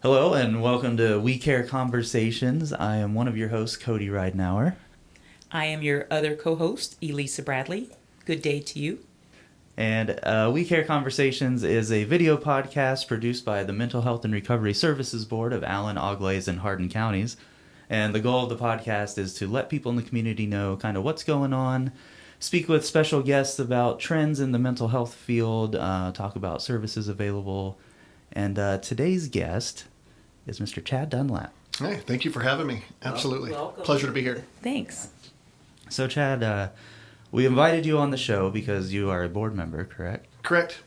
Hello and welcome to We Care Conversations. I am one of your hosts, Cody Ridenauer. I am your other co-host, Elisa Bradley. Good day to you. And We Care Conversations is a video podcast produced by the Mental Health and Recovery Services Board of Allen, Auglaize, and Hardin counties. And the goal of the podcast is to let people in the community know kind of what's going on, speak with special guests about trends in the mental health field, talk about services available. And today's guest is Mr. Chad Dunlap. Hey, thank you for having me. Absolutely. Welcome. Pleasure to be here. Thanks. So Chad, we invited you on the show because you are a board member, correct? Correct.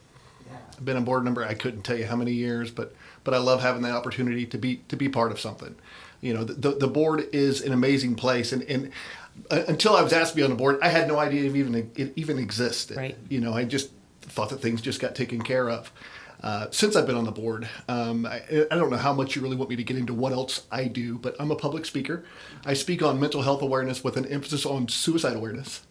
I've been a board member, I couldn't tell you how many years, but I love having the opportunity to be part of something. You know, the board is an amazing place, and until I was asked to be on the board, I had no idea it even existed. Right. You know, I just thought that things just got taken care of. Since I've been on the board, I don't know how much you really want me to get into what else I do, but I'm a public speaker. I speak on mental health awareness with an emphasis on suicide awareness.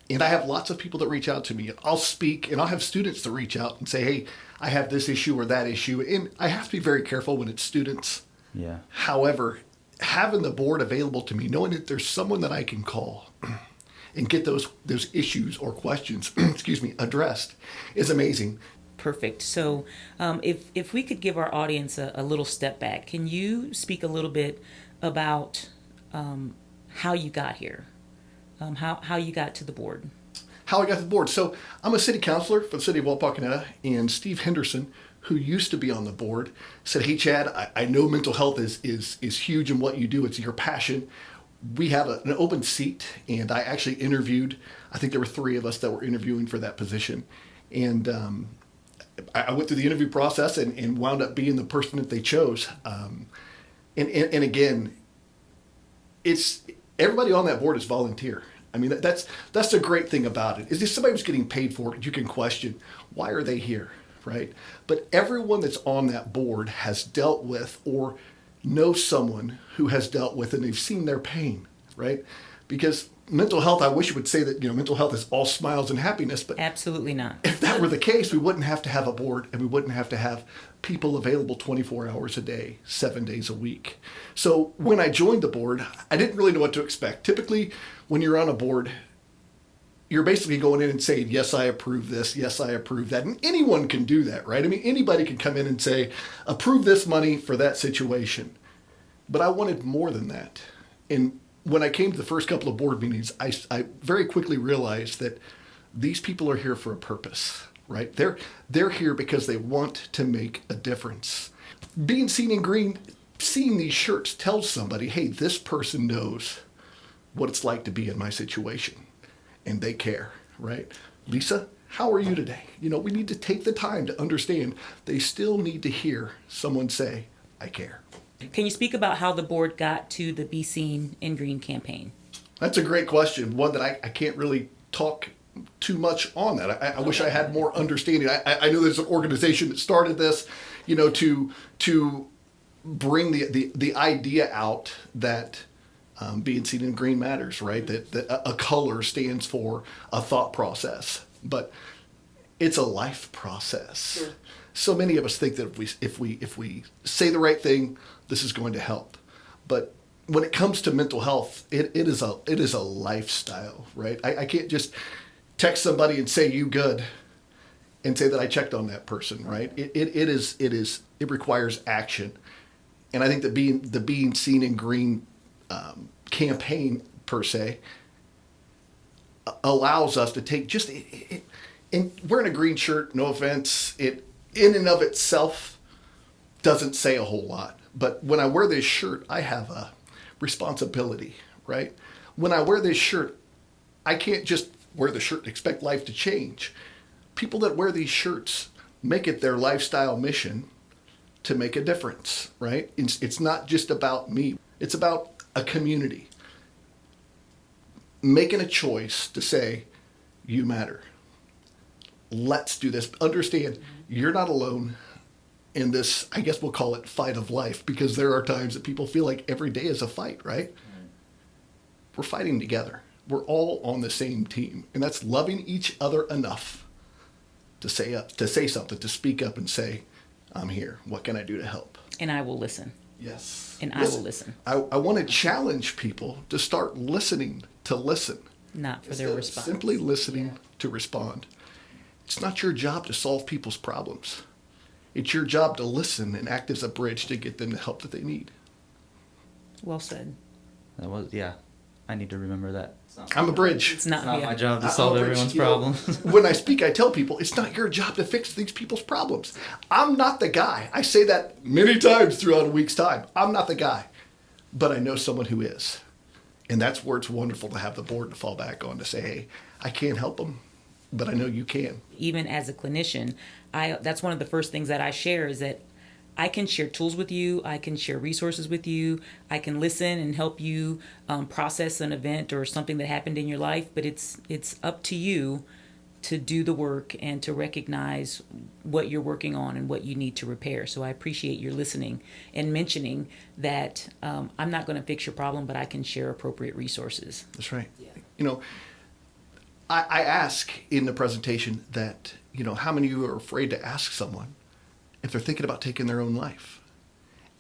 And I have lots of people that reach out to me. I'll speak and I'll have students that reach out and say, hey, I have this issue or that issue. And I have to be very careful when it's students. Yeah. However, having the board available to me, knowing that there's someone that I can call and get those issues or questions, addressed is amazing. Perfect. So if we could give our audience a little step back, can you speak a little bit about how you got here, how you got to the board? How I got to the board. So I'm a city councilor for the city of Wapakoneta, and Steve Henderson, who used to be on the board, said, hey, Chad, I know mental health is huge in what you do. It's your passion. We have an open seat, and I actually interviewed, I think there were 3 of us that were interviewing for that position. And I went through the interview process and wound up being the person that they chose. And again, it's everybody on that board is volunteer. I mean, that's the great thing about it, is if somebody was getting paid for it, you can question, why are they here, right? But everyone that's on that board has dealt with or knows someone who has dealt with, and they've seen their pain, right? Because mental health, I wish it would say that, mental health is all smiles and happiness, but Absolutely not. if that were the case, we wouldn't have to have a board, and we wouldn't have to have people available 24 hours a day, 7 days a week. So when I joined the board, I didn't really know what to expect. Typically, when you're on a board, you're basically going in and saying, yes, I approve this, yes, I approve that. And anyone can do that, right? I mean, anybody can come in and say, approve this money for that situation. But I wanted more than that. And when I came to the first couple of board meetings, I very quickly realized that these people are here for a purpose, right? They're here because they want to make a difference. Being seen in green, seeing these shirts tells somebody, hey, this person knows what it's like to be in my situation, and they care, right? Lisa, how are you today? We need to take the time to understand they still need to hear someone say, I care. Can you speak about how the board got to the Be Seen in Green campaign? That's a great question, one that I can't really talk too much on that. I wish I had more understanding. I know there's an organization that started this, to bring the idea out that being seen in green matters, right? That a color stands for a thought process, but it's a life process. Sure. So many of us think that if we say the right thing, this is going to help. But when it comes to mental health, it is a lifestyle, right? I can't just text somebody and say you good and say that I checked on that person, right? It requires action. And I think that the being seen in green campaign per se allows us to take just and wearing a green shirt, no offense, it in and of itself doesn't say a whole lot. But when I wear this shirt, I have a responsibility, right? When I wear this shirt, I can't just wear the shirt and expect life to change. People that wear these shirts make it their lifestyle mission to make a difference, right? It's not just about me. It's about a community. Making a choice to say, you matter. Let's do this. Understand, you're not alone in this, I guess we'll call it fight of life, because there are times that people feel like every day is a fight, right? We're fighting together. We're all on the same team. And that's loving each other enough to say something, to speak up and say, I'm here. What can I do to help? And I will listen. Yes. And I will listen. I want to challenge people to start listening to listen. Not for their Instead of response. simply listening to respond. It's not your job to solve people's problems. It's your job to listen and act as a bridge to get them the help that they need. Well said. That was, yeah. I need to remember that. I'm a bridge. It's not, It's not yeah. my job to I'm solve a bridge. everyone's You know, problems. when I speak, I tell people, it's not your job to fix these people's problems. I'm not the guy. I say that many times throughout a week's time. I'm not the guy. But I know someone who is. And that's where it's wonderful to have the board to fall back on to say, hey, I can't help them, but I know you can. Even as a clinician, that's one of the first things that I share is that I can share tools with you. I can share resources with you. I can listen and help you process an event or something that happened in your life. But it's up to you to do the work and to recognize what you're working on and what you need to repair. So I appreciate your listening and mentioning that I'm not going to fix your problem, but I can share appropriate resources. That's right. Yeah. You know, I ask in the presentation that, you know, how many of you are afraid to ask someone if they're thinking about taking their own life?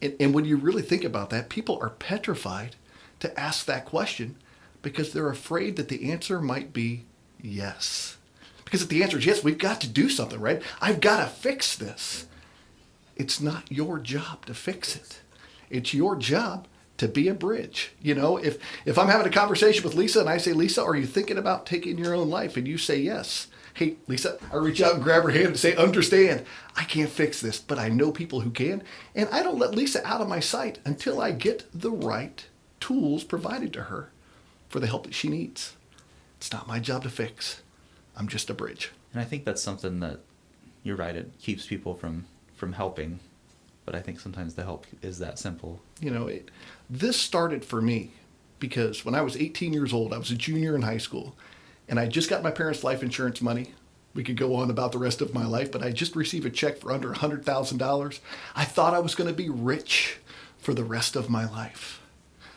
And when you really think about that, people are petrified to ask that question because they're afraid that the answer might be yes. Because if the answer is yes, we've got to do something, right? I've got to fix this. It's not your job to fix it. It's your job to be a bridge. You know, if I'm having a conversation with Lisa and I say, Lisa, are you thinking about taking your own life? And you say yes. Hey, Lisa, I reach out and grab her hand and say, understand, I can't fix this, but I know people who can. And I don't let Lisa out of my sight until I get the right tools provided to her for the help that she needs. It's not my job to fix. I'm just a bridge. And I think that's something that, you're right, it keeps people from helping. But I think sometimes the help is that simple. You know, this started for me because when I was 18 years old, I was a junior in high school. And I just got my parents' life insurance money. We could go on about the rest of my life, but I just received a check for under $100,000. I thought I was going to be rich for the rest of my life.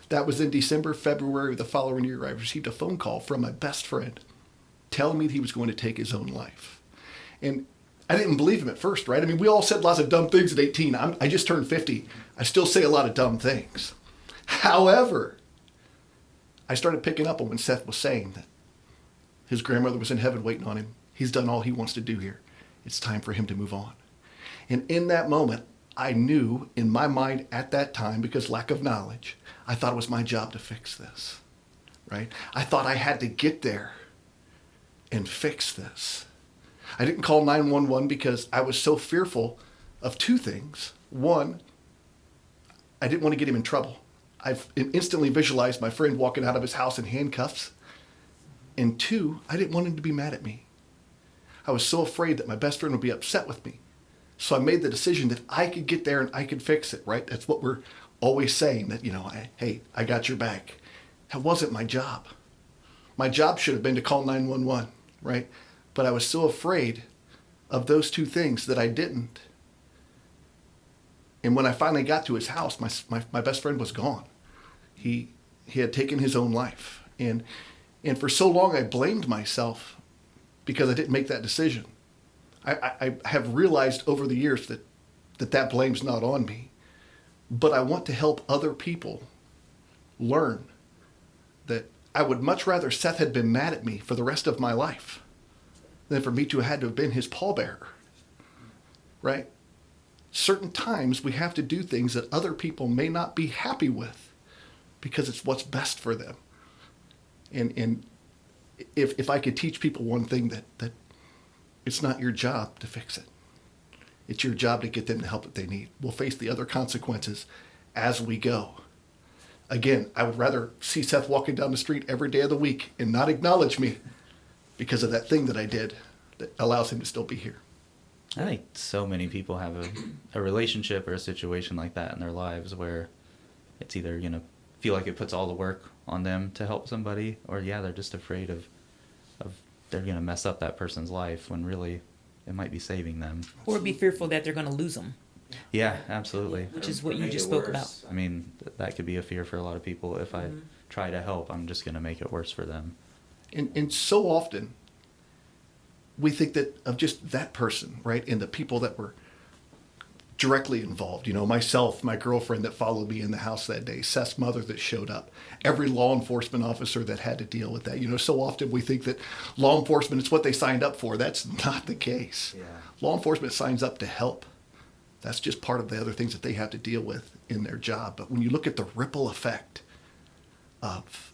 That was in December, February of the following year. I received a phone call from my best friend telling me that he was going to take his own life. And I didn't believe him at first, right? I mean, we all said lots of dumb things at 18. I just turned 50. I still say a lot of dumb things. However, I started picking up on when Seth was saying that his grandmother was in heaven waiting on him. He's done all he wants to do here. It's time for him to move on. And in that moment, I knew in my mind at that time, because lack of knowledge, I thought it was my job to fix this, right? I thought I had to get there and fix this. I didn't call 911 because I was so fearful of two things. One, I didn't want to get him in trouble. I've instantly visualized my friend walking out of his house in handcuffs. And two, I didn't want him to be mad at me. I was so afraid that my best friend would be upset with me. So I made the decision that I could get there and I could fix it, right? That's what we're always saying, that, you know, hey, I got your back. That wasn't my job. My job should have been to call 911, right? But I was so afraid of those two things that I didn't. And when I finally got to his house, my best friend was gone. He had taken his own life. And for so long, I blamed myself because I didn't make that decision. I have realized over the years that blame's not on me. But I want to help other people learn that I would much rather Seth had been mad at me for the rest of my life than for me to have been his pallbearer, right? Certain times we have to do things that other people may not be happy with because it's what's best for them. And if I could teach people one thing, that it's not your job to fix it. It's your job to get them the help that they need. We'll face the other consequences as we go. Again, I would rather see Seth walking down the street every day of the week and not acknowledge me because of that thing that I did that allows him to still be here. I think so many people have a relationship or a situation like that in their lives where it's either, you know, feel like it puts all the work on them to help somebody, or they're just afraid of they're going to mess up that person's life when really it might be saving them. Or be fearful that they're going to lose them. Yeah, absolutely. Which is what you just spoke about. I mean, that could be a fear for a lot of people. If I try to help, I'm just going to make it worse for them. And so often we think that of just that person, right? And the people that were directly involved. Myself, my girlfriend that followed me in the house that day, Seth's mother that showed up, every law enforcement officer that had to deal with that. So often we think that law enforcement is what they signed up for. That's not the case. Yeah. Law enforcement signs up to help. That's just part of the other things that they have to deal with in their job. But when you look at the ripple effect of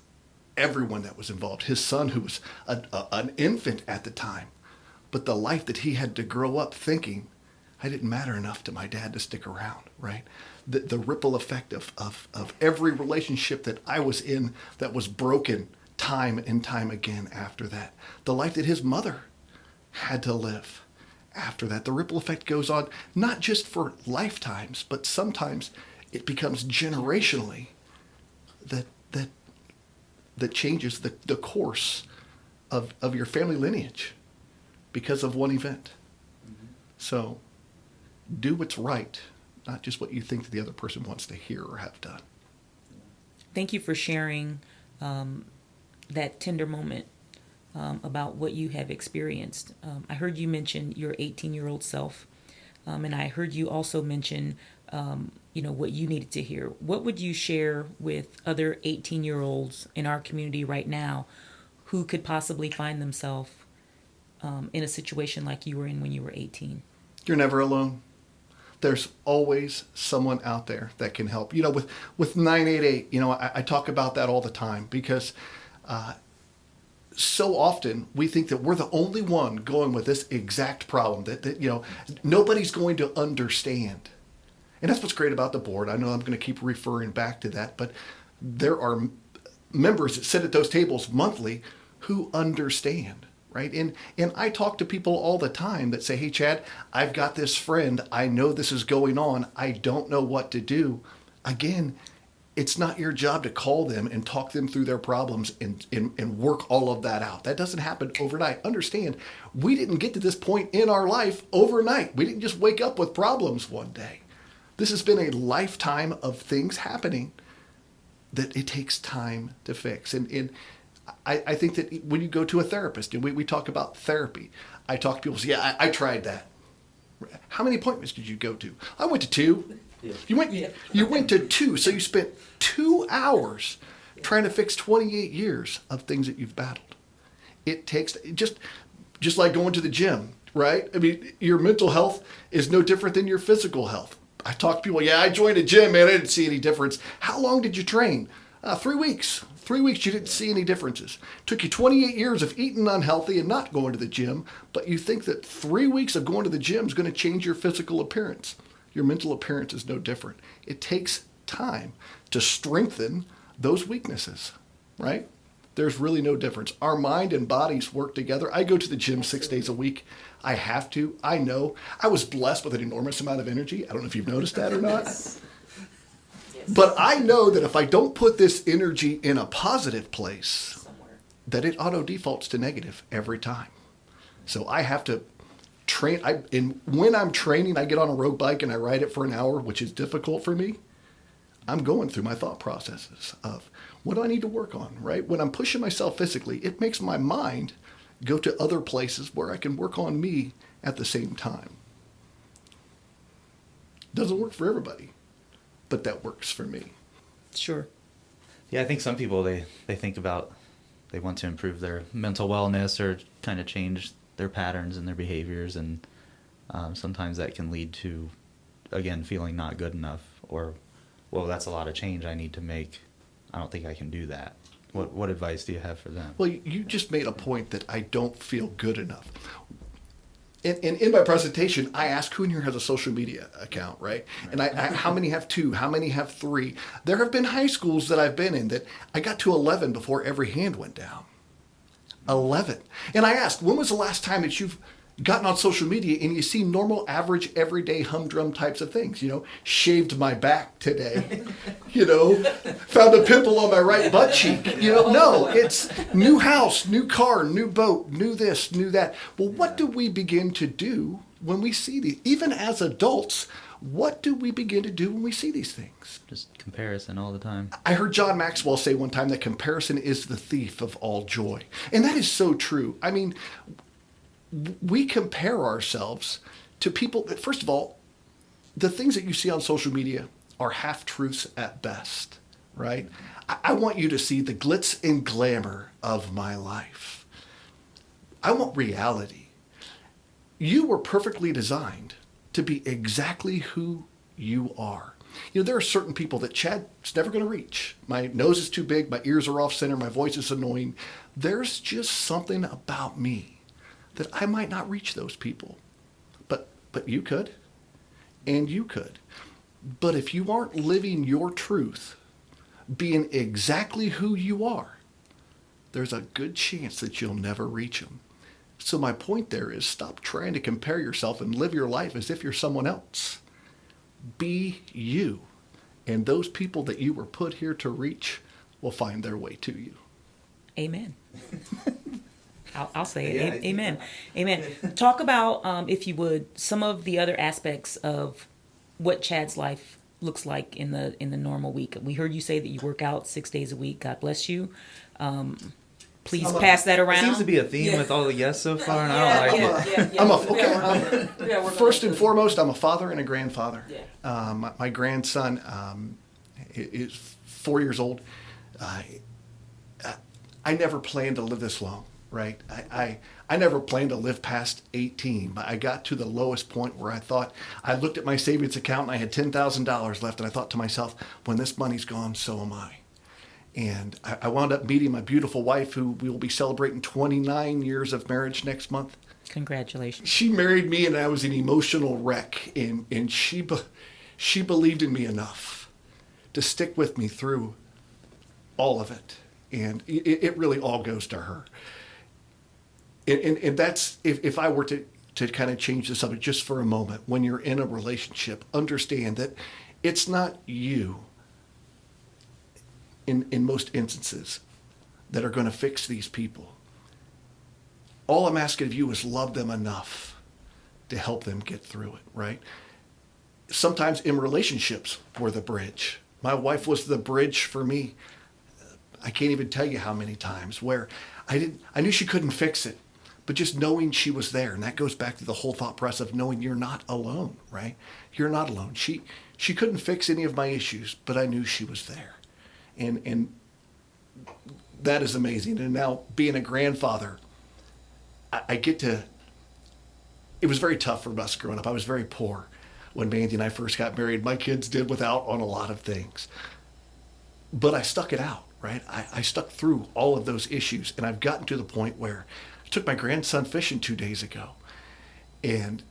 everyone that was involved, his son, who was an infant at the time, but the life that he had to grow up thinking, I didn't matter enough to my dad to stick around, right? The ripple effect of every relationship that I was in that was broken time and time again after that. The life that his mother had to live after that. The ripple effect goes on not just for lifetimes, but sometimes it becomes generationally that changes the course of your family lineage because of one event. Mm-hmm. So do what's right, not just what you think that the other person wants to hear or have done. Thank you for sharing that tender moment about what you have experienced. I heard you mention your 18-year-old self, and I heard you also mention what you needed to hear. What would you share with other 18-year-olds in our community right now who could possibly find themselves in a situation like you were in when you were 18? You're never alone. There's always someone out there that can help. With 988, I talk about that all the time because so often we think that we're the only one going with this exact problem, that nobody's going to understand. And that's what's great about the board. I know I'm going to keep referring back to that, but there are members that sit at those tables monthly who understand, right? And I talk to people all the time that say, hey, Chad, I've got this friend. I know this is going on. I don't know what to do. Again, it's not your job to call them and talk them through their problems and work all of that out. That doesn't happen overnight. Understand, we didn't get to this point in our life overnight. We didn't just wake up with problems one day. This has been a lifetime of things happening that it takes time to fix. And I think that when you go to a therapist, and we talk about therapy, I talk to people say, yeah, I tried that. How many appointments did you go to? I went to 2. Yeah. You went to 2, so you spent 2 hours trying to fix 28 years of things that you've battled. It takes, just like going to the gym, right? I mean, your mental health is no different than your physical health. I talk to people, I joined a gym, man, I didn't see any difference. How long did you train? 3 weeks. 3 weeks, you didn't see any differences. Took you 28 years of eating unhealthy and not going to the gym, but you think that 3 weeks of going to the gym is going to change your physical appearance. Your mental appearance is no different. It takes time to strengthen those weaknesses, right? There's really no difference. Our mind and bodies work together. I go to the gym 6 days a week. I have to. I know. I was blessed with an enormous amount of energy. I don't know if you've noticed that or not. Yes. But I know that if I don't put this energy in a positive place, that it auto defaults to negative every time. So I have to train. When I'm training, I get on a road bike and I ride it for an hour, which is difficult for me. I'm going through my thought processes of what do I need to work on, right? When I'm pushing myself physically, it makes my mind go to other places where I can work on me at the same time. Doesn't work for everybody, but that works for me. Sure. Yeah, I think some people, they think about, they want to improve their mental wellness or kind of change their patterns and their behaviors, and sometimes that can lead to, again, feeling not good enough, or, well, that's a lot of change I need to make. I don't think I can do that. What advice do you have for them? Well, you just made a point that I don't feel good enough. And in my presentation, I ask who in here has a social media account, right? And how many have 2? How many have 3? There have been high schools that I've been in that I got to 11 before every hand went down. 11. And I asked, when was the last time that you've gotten on social media and you see normal, average, everyday humdrum types of things? Shaved my back today. Found a pimple on my right butt cheek. No, it's new house, new car, new boat, new this, new that. Well, what do we begin to do when we see these? Even as adults, what do we begin to do when we see these things? Just comparison all the time. I heard John Maxwell say one time that comparison is the thief of all joy. And that is so true. I mean, we compare ourselves to people. First of all, the things that you see on social media are half-truths at best, right? I want you to see the glitz and glamour of my life. I want reality. You were perfectly designed to be exactly who you are. You know, there are certain people that Chad's never going to reach. My nose is too big, my ears are off center, my voice is annoying. There's just something about me that I might not reach those people. But you could, and you could. But if you aren't living your truth, being exactly who you are, there's a good chance that you'll never reach them. So my point there is, stop trying to compare yourself and live your life as if you're someone else. Be you. And those people that you were put here to reach will find their way to you. Amen. I'll say it. Yeah, Amen. Amen. Talk about, if you would, some of the other aspects of what Chad's life looks like in the normal week. We heard you say that you work out 6 days a week. God bless you. Please pass that around. Seems to be a theme with all the yes so far, and I don't like it. First and foremost, I'm a father and a grandfather. Yeah. My grandson is 4 years old. I never planned to live this long, right? I never planned to live past 18, but I got to the lowest point where I looked at my savings account and I had $10,000 left, and I thought to myself, when this money's gone, so am I. And I wound up meeting my beautiful wife, who we will be celebrating 29 years of marriage next month. Congratulations. She married me, and I was an emotional wreck, and she believed in me enough to stick with me through all of it. And it really all goes to her. And that's, if I were to kind of change the subject just for a moment, when you're in a relationship, understand that it's not you, in most instances, that are going to fix these people. All I'm asking of you is love them enough to help them get through it, right? Sometimes in relationships, we're the bridge. My wife was the bridge for me. I can't even tell you how many times where I knew she couldn't fix it, but just knowing she was there. And that goes back to the whole thought process of knowing you're not alone, right? You're not alone. She couldn't fix any of my issues, but I knew she was there. And that is amazing. And now being a grandfather, I get to, it was very tough for us growing up. I was very poor when Mandy and I first got married. My kids did without on a lot of things. But I stuck it out, right? I stuck through all of those issues. And I've gotten to the point where I took my grandson fishing 2 days ago. And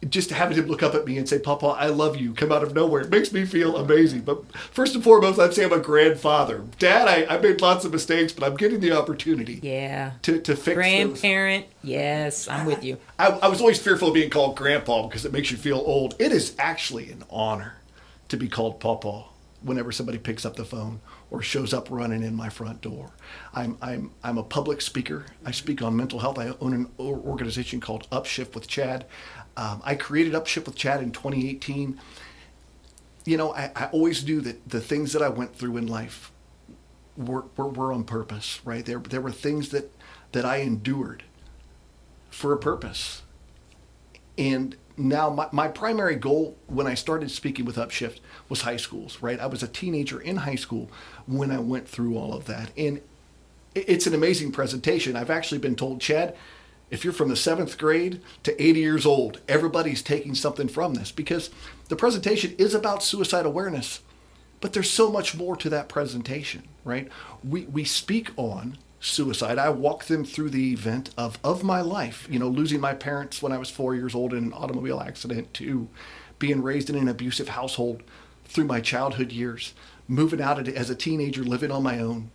just having him look up at me and say, Papa, I love you, come out of nowhere, it makes me feel amazing. But first and foremost, I'd say I'm a grandfather. Dad, I made lots of mistakes, but I'm getting the opportunity to fix Grandparent, those. Yes, I'm with you. I was always fearful of being called Grandpa because it makes you feel old. It is actually an honor to be called Papa whenever somebody picks up the phone or shows up running in my front door. I'm a public speaker. I speak on mental health. I own an organization called Upshift with Chad. I created Upshift with Chad in 2018. You know, I always knew that the things that I went through in life were on purpose, right? There were things that I endured for a purpose. And now my primary goal when I started speaking with Upshift was high schools, right? I was a teenager in high school when I went through all of that. And it's an amazing presentation. I've actually been told, Chad, if you're from the 7th grade to 80 years old, everybody's taking something from this, because the presentation is about suicide awareness, but there's so much more to that presentation, right? We speak on suicide. I walk them through the event of my life, you know, losing my parents when I was 4 years old in an automobile accident, to being raised in an abusive household through my childhood years, moving out as a teenager, living on my own,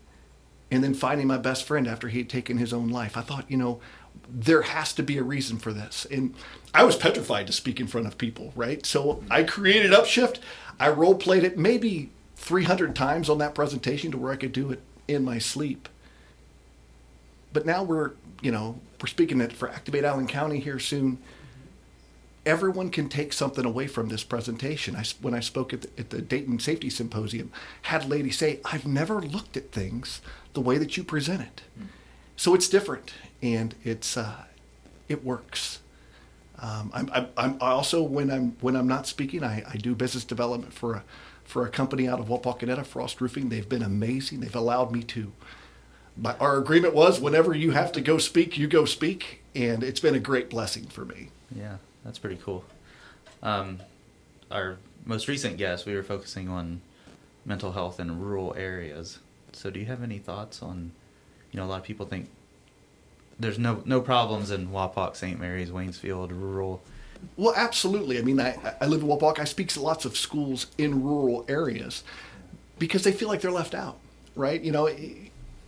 and then finding my best friend after he had taken his own life. I thought, you know, there has to be a reason for this. And I was petrified to speak in front of people, right? So I created Upshift. I role played it maybe 300 times on that presentation to where I could do it in my sleep. But now we're speaking it for Activate Allen County here soon. Everyone can take something away from this presentation. When I spoke at the Dayton Safety Symposium, had a lady say, I've never looked at things the way that you present it. So it's different, and it works. I'm also when I'm not speaking, I do business development for a company out of Wapakoneta, Frost Roofing. They've been amazing. They've allowed me to. Our agreement was whenever you have to go speak, you go speak, and it's been a great blessing for me. Yeah, that's pretty cool. Our most recent guest, we were focusing on mental health in rural areas. So do you have any thoughts on, a lot of people think there's no problems in Wapak, St. Mary's, Waynesfield, rural. Well, absolutely. I mean, I live in Wapak. I speak to lots of schools in rural areas because they feel like they're left out, right?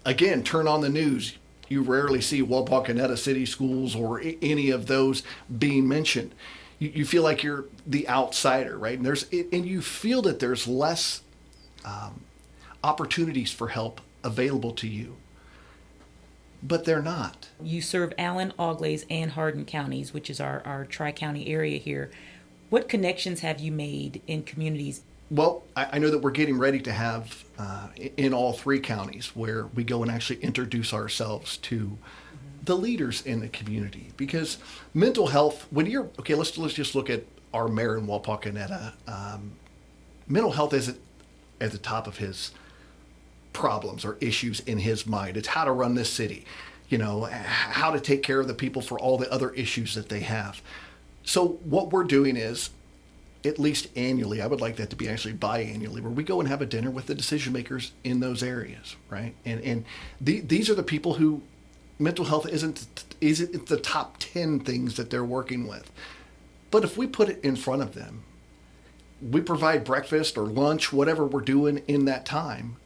Again, turn on the news. You rarely see Wapakoneta City Schools or any of those being mentioned. You feel like you're the outsider, right? And you feel that there's less opportunities for help available to you. But they're not. You serve Allen, Auglaize, and Hardin counties, which is our tri-county area here. What connections have you made in communities? Well, I know that we're getting ready to have in all three counties where we go and actually introduce ourselves to the leaders in the community. Because mental health, let's just look at our mayor in Wapakoneta. Mental health isn't at the top of his problems or issues in his mind. It's how to run this city, how to take care of the people for all the other issues that they have. So what we're doing is, at least annually, I would like that to be actually biannually, where we go and have a dinner with the decision makers in those areas, right? And these are the people who mental health isn't the top 10 things that they're working with. But if we put it in front of them, we provide breakfast or lunch, whatever we're doing in that time,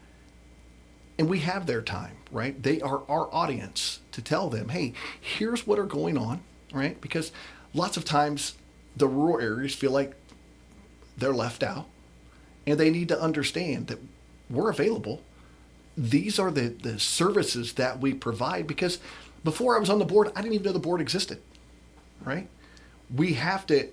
and we have their time, right? They are our audience to tell them, hey, here's what are going on, right? Because lots of times the rural areas feel like they're left out, and they need to understand that we're available. These are the services that we provide, because before I was on the board, I didn't even know the board existed, right? We have to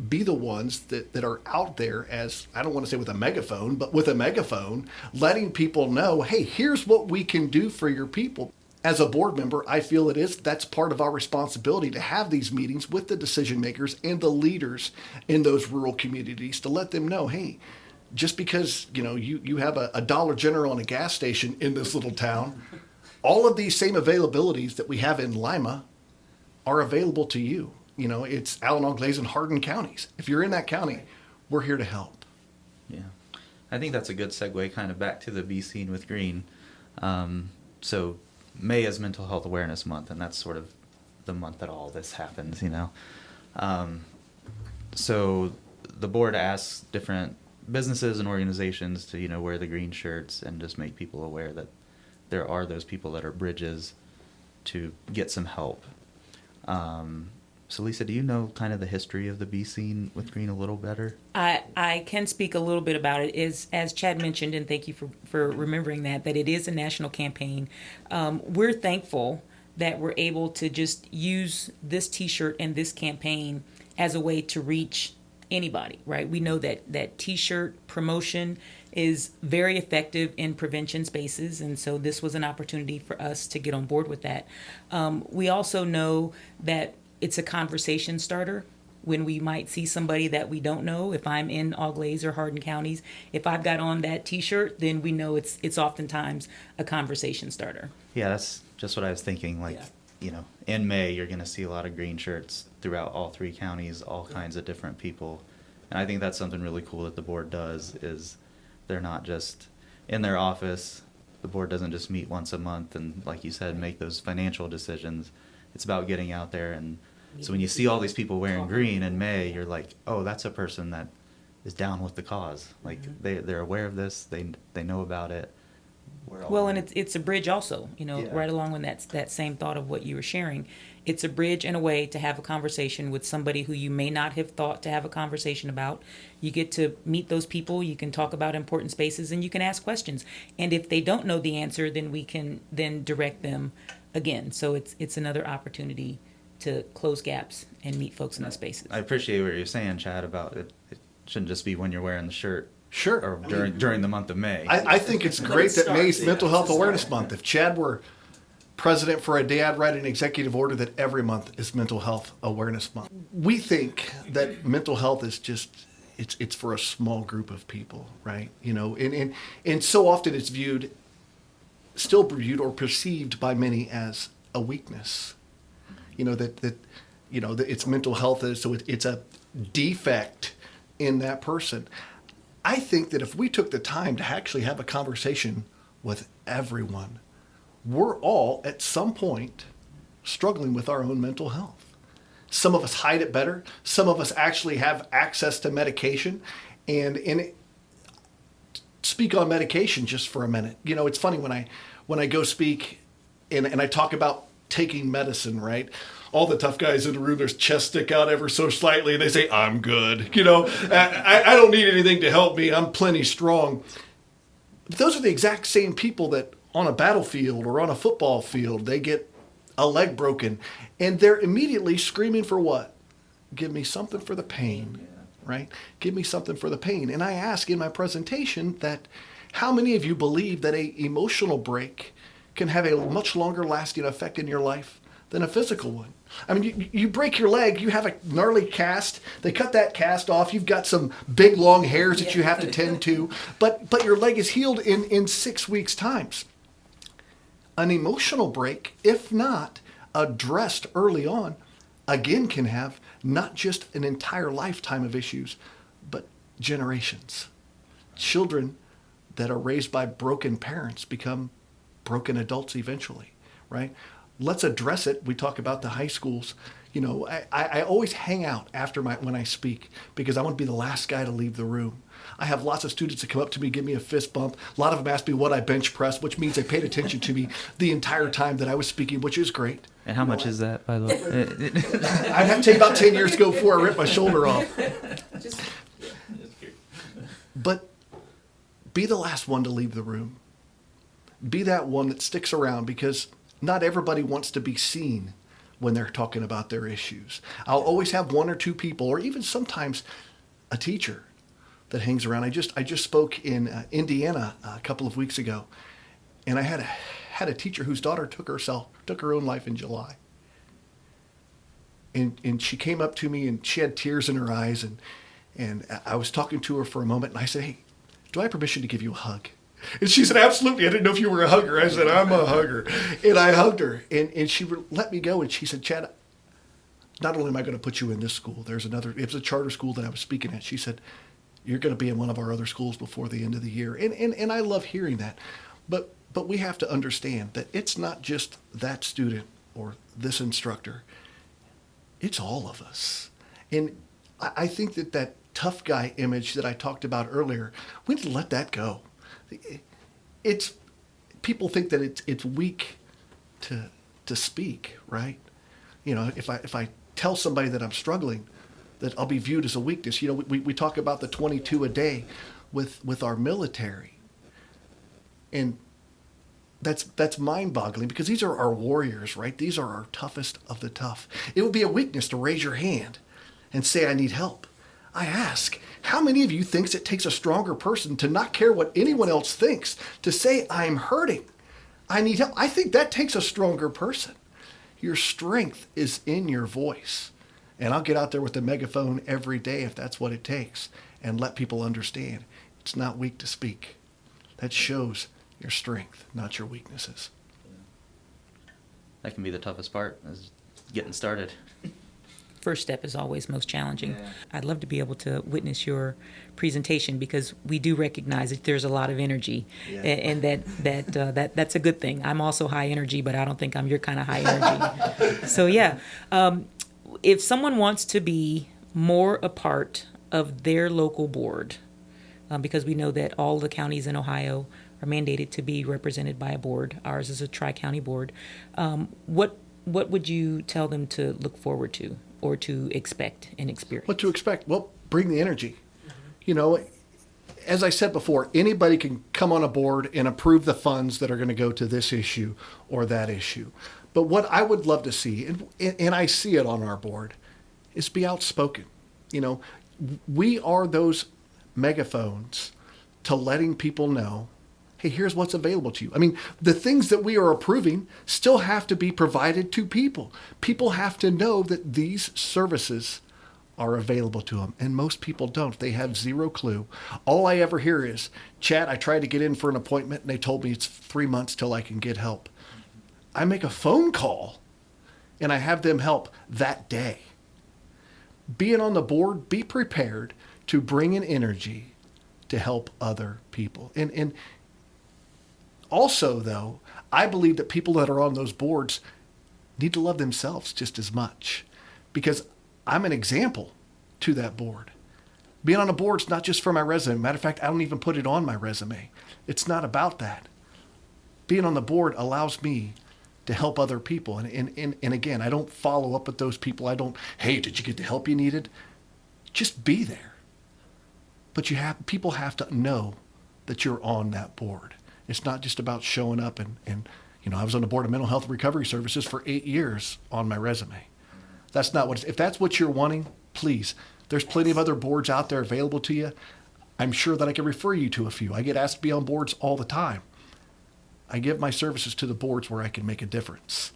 be the ones that are out there as, I don't want to say with a megaphone, but with a megaphone, letting people know, hey, here's what we can do for your people. As a board member, I feel that's part of our responsibility to have these meetings with the decision makers and the leaders in those rural communities to let them know, hey, just because you have a Dollar General and a gas station in this little town, all of these same availabilities that we have in Lima are available to you. It's Allen, Auglaize, and Hardin counties. If you're in that county, we're here to help. Yeah. I think that's a good segue kind of back to the Be Seen with Green. So May is Mental Health Awareness Month, and that's sort of the month that all this happens, So the board asks different businesses and organizations to, wear the green shirts and just make people aware that there are those people that are bridges to get some help. So Lisa, do you know kind of the history of the Be Seen with Green a little better? I can speak a little bit about it. As Chad mentioned, and thank you for remembering that it is a national campaign. We're thankful that we're able to just use this T-shirt and this campaign as a way to reach anybody, right? We know that T-shirt promotion is very effective in prevention spaces, and so this was an opportunity for us to get on board with that. We also know that it's a conversation starter when we might see somebody that we don't know. If I'm in Auglaize or Hardin counties, if I've got on that T-shirt, then we know it's oftentimes a conversation starter. Yeah, that's just what I was thinking. In May, you're going to see a lot of green shirts throughout all three counties, all kinds of different people. And I think that's something really cool that the board does, is they're not just in their office. The board doesn't just meet once a month and, like you said, make those financial decisions. It's about getting out there. And so when you see all these people wearing green in May, you're like, oh, that's a person that is down with the cause. Like, they're aware of this. They know about it. Well, and it's a bridge also, right along with that same thought of what you were sharing. It's a bridge and a way to have a conversation with somebody who you may not have thought to have a conversation about. You get to meet those people. You can talk about important spaces, and you can ask questions. And if they don't know the answer, then we can then direct them again. So it's another opportunity to close gaps and meet folks in those spaces. I appreciate what you're saying, Chad, about it. It shouldn't just be when you're wearing the shirt. Sure. Or during the month of May. I think it's great that May's Mental Health Awareness Month. If Chad were president for a day, I'd write an executive order that every month is Mental Health Awareness Month. We think that mental health is just, it's for a small group of people, right? You know, and so often it's still viewed or perceived by many as a weakness. You know, that it's mental health, so it's a defect in that person. I think that if we took the time to actually have a conversation with everyone, we're all at some point struggling with our own mental health. Some of us hide it better. Some of us actually have access to medication. And speak on medication just for a minute. You know, it's funny when I go speak and I talk about taking medicine, right? All the tough guys in the room, their chest stick out ever so slightly, and they say, I'm good. You know, I don't need anything to help me. I'm plenty strong. But those are the exact same people that on a battlefield or on a football field, they get a leg broken, and they're immediately screaming for what? Give me something for the pain, right? Give me something for the pain. And I ask in my presentation that how many of you believe that an emotional break can have a much longer lasting effect in your life than a physical one? I mean, you break your leg, you have a gnarly cast, they cut that cast off, you've got some big long hairs that you have to tend to, but your leg is healed in 6 weeks' times. An emotional break, if not addressed early on, again can have not just an entire lifetime of issues, but generations. Children that are raised by broken parents become broken adults eventually, right? Let's address it. We talk about the high schools. You know, I always hang out after when I speak because I want to be the last guy to leave the room. I have lots of students that come up to me, give me a fist bump. A lot of them ask me what I bench press, which means they paid attention to me the entire time that I was speaking, which is great. And how much is that, by the way? I'd have to tell you about 10 years ago before I ripped my shoulder off. But be the last one to leave the room. Be that one that sticks around because not everybody wants to be seen when they're talking about their issues. I'll always have one or two people, or even sometimes a teacher that hangs around. I just spoke in Indiana a couple of weeks ago, and I had a teacher whose daughter took her own life in July. And she came up to me and she had tears in her eyes, and I was talking to her for a moment, and I said, "Hey, do I have permission to give you a hug?" And she said, "Absolutely. I didn't know if you were a hugger." I said, "I'm a hugger." And I hugged her, and she let me go, and she said, "Chad, not only am I going to put you in this school, it was a charter school that I was speaking at." She said, "You're going to be in one of our other schools before the end of the year." And I love hearing that. But we have to understand that it's not just that student or this instructor. It's all of us. And I think that tough guy image that I talked about earlier, we need to let that go. It's people think that it's weak to speak, right? You know, if I tell somebody that I'm struggling, that I'll be viewed as a weakness. You know, we talk about the 22 a day with our military, and that's mind-boggling because these are our warriors, right? These are our toughest of the tough. It would be a weakness to raise your hand and say, "I need help." I ask, how many of you thinks it takes a stronger person to not care what anyone else thinks, to say, "I'm hurting, I need help"? I think that takes a stronger person. Your strength is in your voice. And I'll get out there with the megaphone every day if that's what it takes and let people understand it's not weak to speak. That shows your strength, not your weaknesses. That can be the toughest part, is getting started. First step is always most challenging. Yeah. I'd love to be able to witness your presentation because we do recognize that there's a lot of energy, and that's a good thing. I'm also high energy, but I don't think I'm your kind of high energy. So yeah, if someone wants to be more a part of their local board, because we know that all the counties in Ohio are mandated to be represented by a board. Ours is a tri-county board. What would you tell them to look forward to or to expect and experience? What to expect? Well, bring the energy. You know, as I said before, anybody can come on a board and approve the funds that are going to go to this issue or that issue. But what I would love to see, and I see it on our board, is be outspoken. You know, we are those megaphones to letting people know hey, here's what's available to you. I mean, the things that we are approving still have to be provided to people. People have to know that these services are available to them. And most people don't. They have zero clue. All I ever hear is, Chad, I tried to get in for an appointment and they told me it's 3 months till I can get help. I make a phone call and I have them help that day. Being on the board, be prepared to bring in energy to help other people. And also, though, I believe that people that are on those boards need to love themselves just as much, because I'm an example to that board. Being on a board is not just for my resume. Matter of fact, I don't even put it on my resume. It's not about that. Being on the board allows me to help other people. And again, I don't follow up with those people. I don't, hey, did you get the help you needed? Just be there. But people have to know that you're on that board. It's not just about showing up and I was on the board of mental health and recovery services for 8 years on my resume. That's not if that's what you're wanting, please. There's plenty of other boards out there available to you. I'm sure that I can refer you to a few. I get asked to be on boards all the time. I give my services to the boards where I can make a difference.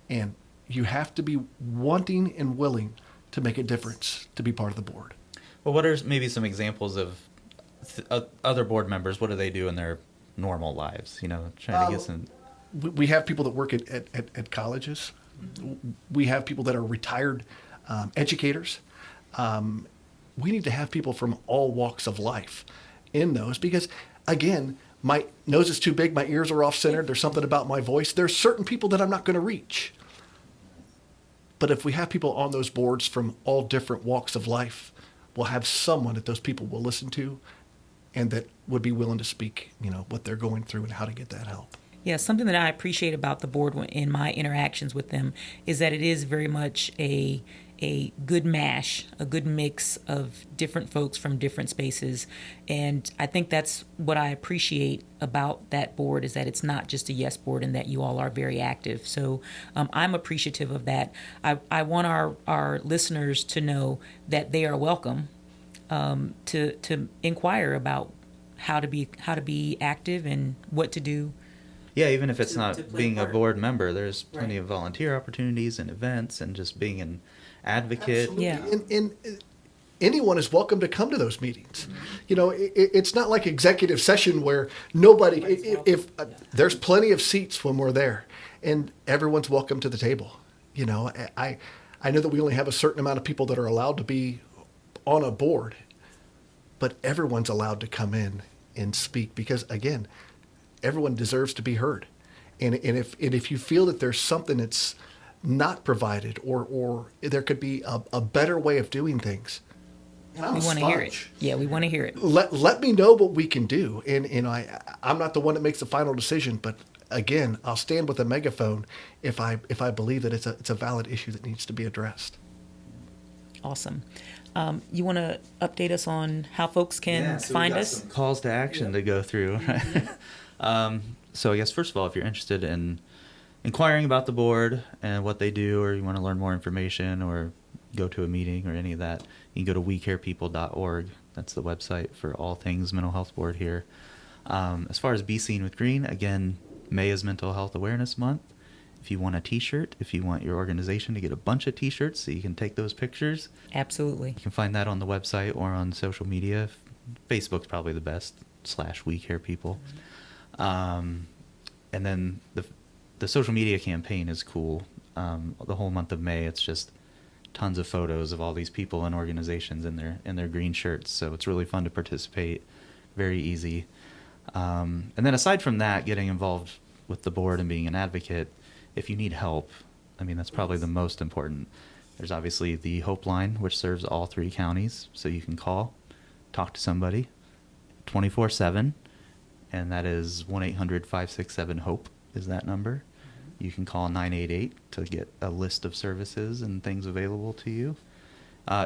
And you have to be wanting and willing to make a difference to be part of the board. Well, what are maybe some examples of other board members? What do they do in their normal lives? Trying to get some. We have people that work at colleges. We have people that are retired educators. We need to have people from all walks of life in those because, again, my nose is too big, my ears are off-centered, there's something about my voice. There's certain people that I'm not going to reach. But if we have people on those boards from all different walks of life, we'll have someone that those people will listen to and that would be willing to speak, what they're going through and how to get that help. Yeah, something that I appreciate about the board in my interactions with them is that it is very much a good mash, a good mix of different folks from different spaces. And I think that's what I appreciate about that board is that it's not just a yes board and that you all are very active. So I'm appreciative of that. I want our listeners to know that they are welcome to inquire about how to be active and what to do. Yeah, even if it's not to play being a part. board member, there's plenty Right. of volunteer opportunities and events and just being an advocate. Absolutely. Yeah. And anyone is welcome to come to those meetings. It's not like executive session where nobody, there's plenty of seats when we're there and everyone's welcome to the table. I know that we only have a certain amount of people that are allowed to be on a board, but everyone's allowed to come in and speak because, again, everyone deserves to be heard. And if you feel that there's something that's not provided or there could be a better way of doing things, and I'm We a want to hear it. sponge. Yeah, we want to hear it. Let me know what we can do. And I'm not the one that makes the final decision, but again, I'll stand with a megaphone if I believe that it's a valid issue that needs to be addressed. Awesome. You want to update us on how folks can find us? Some calls to action to go through. So I guess first of all, if you're interested in inquiring about the board and what they do, or you want to learn more information or go to a meeting or any of that, you can go to wecarepeople.org. That's the website for all things mental health board here. As far as Be Seen with Green, again, May is Mental Health Awareness Month. If you want a t-shirt, if you want your organization to get a bunch of t-shirts so you can take those pictures, Absolutely. you can find that on the website or on social media. Facebook's probably the best /WeCarePeople. And then the social media campaign is cool. The whole month of May, it's just tons of photos of all these people and organizations in their green shirts. So it's really fun to participate. Very easy. And then aside from that, getting involved with the board and being an advocate, if you need help, that's probably the most important. There's obviously the Hope Line, which serves all 3 counties. So you can call, talk to somebody 24/7. And that is 1-800-567-HOPE is that number. You can call 988 to get a list of services and things available to you.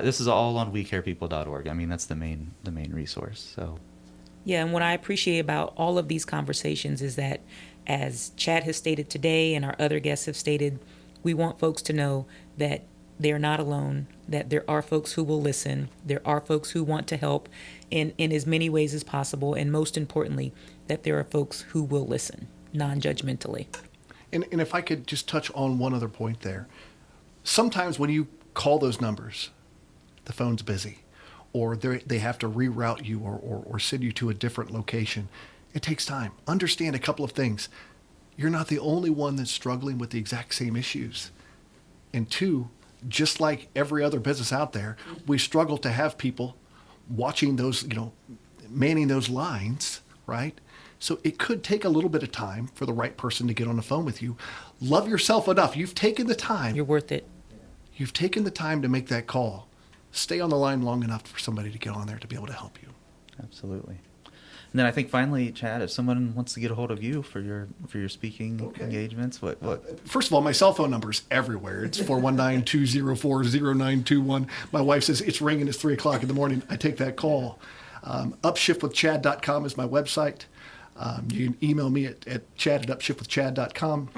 This is all on wecarepeople.org. That's the main resource. So, Yeah, and what I appreciate about all of these conversations is that, as Chad has stated today and our other guests have stated, we want folks to know that they're not alone, that there are folks who will listen, there are folks who want to help in as many ways as possible, and most importantly, that there are folks who will listen non-judgmentally. And if I could just touch on one other point there. Sometimes when you call those numbers, the phone's busy, or they have to reroute you or send you to a different location. It takes time. Understand a couple of things. You're not the only one that's struggling with the exact same issues. And two, just like every other business out there, we struggle to have people watching those, manning those lines, right? So it could take a little bit of time for the right person to get on the phone with you. Love yourself enough. You've taken the time. You're worth it. You've taken the time to make that call. Stay on the line long enough for somebody to get on there to be able to help you. Absolutely. And then I think finally, Chad, if someone wants to get a hold of you for your speaking engagements, what? First of all, my cell phone number is everywhere. It's 419-204-0921. My wife says it's ringing. It's 3 o'clock in the morning. I take that call. Upshiftwithchad.com is my website. You can email me at chad@upshiftwithchad.com.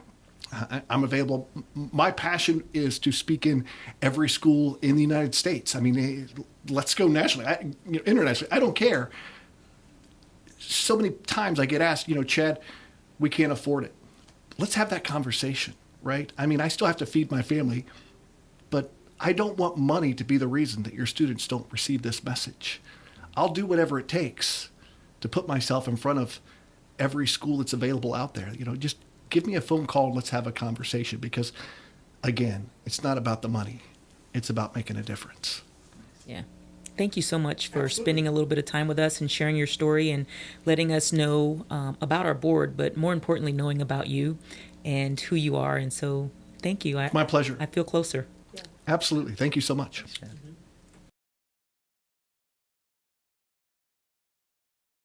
I'm available. My passion is to speak in every school in the United States. I mean, let's go nationally, internationally. I don't care. So many times I get asked, Chad, we can't afford it. Let's have that conversation, right? I mean, I still have to feed my family, but I don't want money to be the reason that your students don't receive this message. I'll do whatever it takes to put myself in front of every school that's available out there. Just give me a phone call and let's have a conversation, because again, it's not about the money. It's about making a difference. Yeah. Thank you so much for spending a little bit of time with us and sharing your story and letting us know about our board, but more importantly, knowing about you and who you are. And so thank you. My pleasure. I feel closer. Absolutely. Thank you so much. Chad.